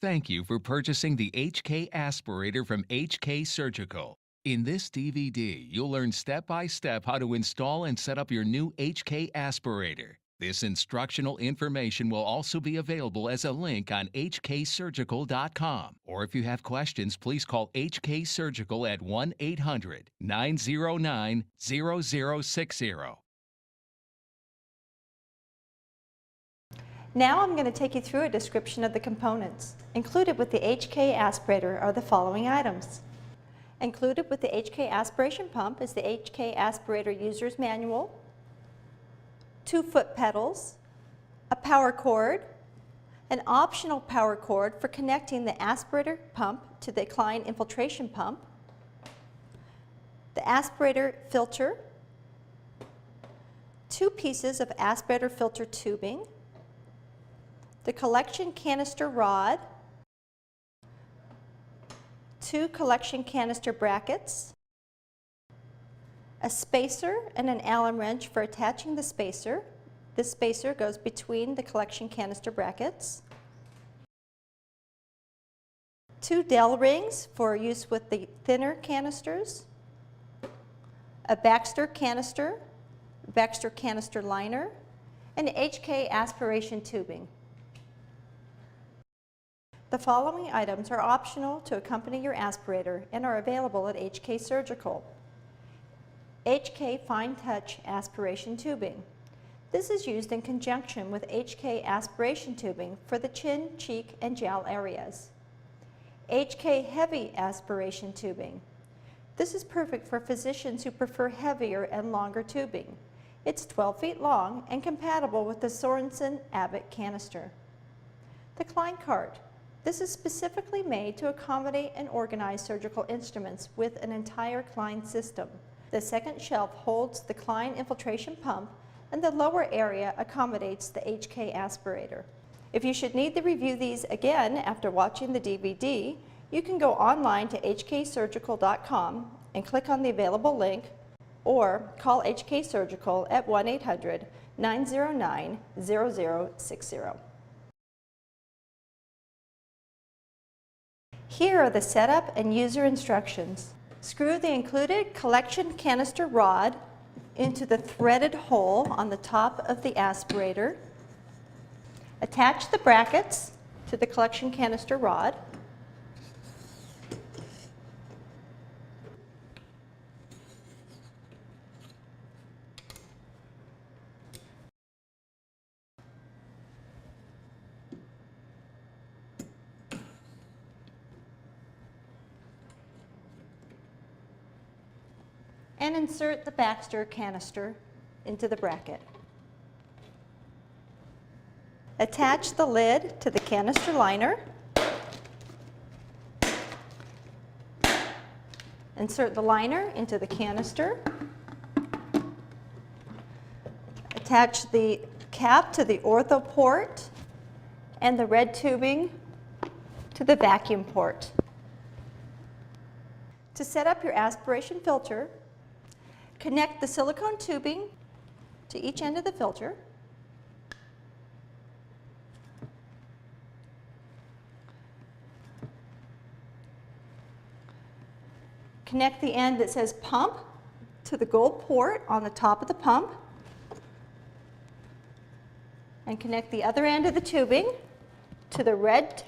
Thank you for purchasing the HK Aspirator from HK Surgical. In this DVD, you'll learn step-by-step how to install and set up your new HK Aspirator. This instructional information will also be available as a link on hksurgical.com. Or if you have questions, please call HK Surgical at 1-800-909-0060. Now I'm going to take you through a description of the components. Included with the HK Aspirator are the following items. Included with the HK Aspiration Pump is the HK Aspirator User's Manual, 2 foot pedals, a power cord, an optional power cord for connecting the aspirator pump to the Klein infiltration pump, the aspirator filter, 2 pieces of aspirator filter tubing, the collection canister rod, 2 collection canister brackets, a spacer and an Allen wrench for attaching the spacer. This spacer goes between the collection canister brackets, 2 dowel rings for use with the thinner canisters, a Baxter canister liner, and HK aspiration tubing. The following items are optional to accompany your aspirator and are available at HK Surgical. HK Fine Touch Aspiration Tubing. This is used in conjunction with HK aspiration tubing for the chin, cheek, and jowl areas. HK Heavy Aspiration Tubing. This is perfect for physicians who prefer heavier and longer tubing. It's 12 feet long and compatible with the Sorensen Abbott canister. The Klein cart. This is specifically made to accommodate and organize surgical instruments with an entire Klein system. The second shelf holds the Klein infiltration pump, and the lower area accommodates the HK aspirator. If you should need to review these again after watching the DVD, you can go online to hksurgical.com and click on the available link, or call HK Surgical at 1-800-909-0060. Here are the setup and user instructions. Screw the included collection canister rod into the threaded hole on the top of the aspirator. Attach the brackets to the collection canister rod. And insert the Baxter canister into the bracket. Attach the lid to the canister liner. Insert the liner into the canister. Attach the cap to the ortho port and the red tubing to the vacuum port. To set up your aspiration filter, connect the silicone tubing to each end of the filter. Connect the end that says pump to the gold port on the top of the pump. And connect the other end of the tubing to the red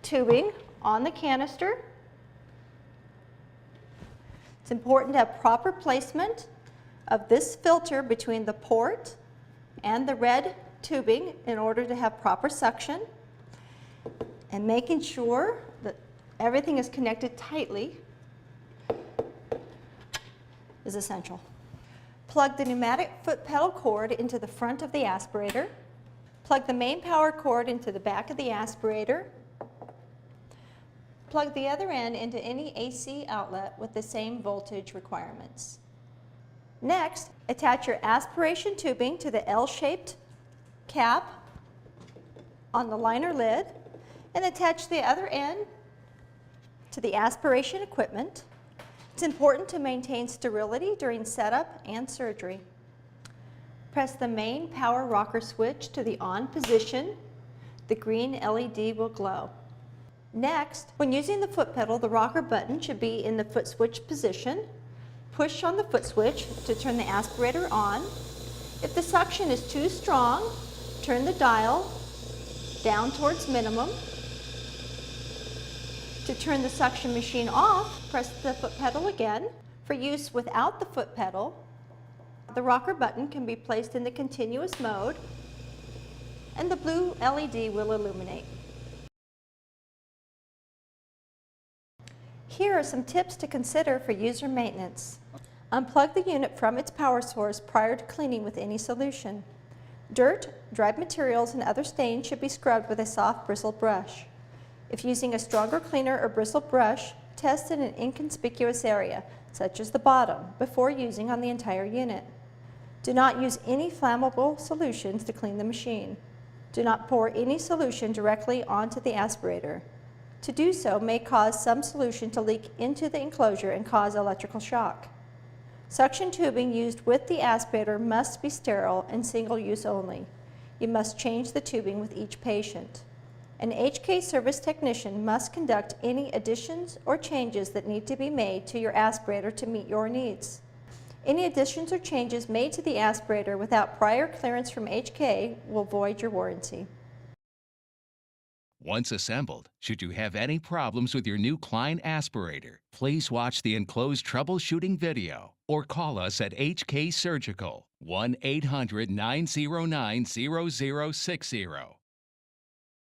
tubing on the canister. It's important to have proper placement of this filter between the port and the red tubing in order to have proper suction, and making sure that everything is connected tightly is essential. Plug the pneumatic foot pedal cord into the front of the aspirator. Plug the main power cord into the back of the aspirator. Plug the other end into any AC outlet with the same voltage requirements. Next, attach your aspiration tubing to the L-shaped cap on the liner lid and attach the other end to the aspiration equipment. It's important to maintain sterility during setup and surgery. Press the main power rocker switch to the on position. The green LED will glow. Next, when using the foot pedal, the rocker button should be in the foot switch position. Push on the foot switch to turn the aspirator on. If the suction is too strong, turn the dial down towards minimum. To turn the suction machine off, press the foot pedal again. For use without the foot pedal, the rocker button can be placed in the continuous mode and the blue LED will illuminate. Here are some tips to consider for user maintenance. Unplug the unit from its power source prior to cleaning with any solution. Dirt, dried materials, and other stains should be scrubbed with a soft bristled brush. If using a stronger cleaner or bristled brush, test in an inconspicuous area, such as the bottom, before using on the entire unit. Do not use any flammable solutions to clean the machine. Do not pour any solution directly onto the aspirator. To do so may cause some solution to leak into the enclosure and cause electrical shock. Suction tubing used with the aspirator must be sterile and single-use only. You must change the tubing with each patient. An HK service technician must conduct any additions or changes that need to be made to your aspirator to meet your needs. Any additions or changes made to the aspirator without prior clearance from HK will void your warranty. Once assembled, should you have any problems with your new Klein aspirator, please watch the enclosed troubleshooting video or call us at HK Surgical, 1-800-909-0060.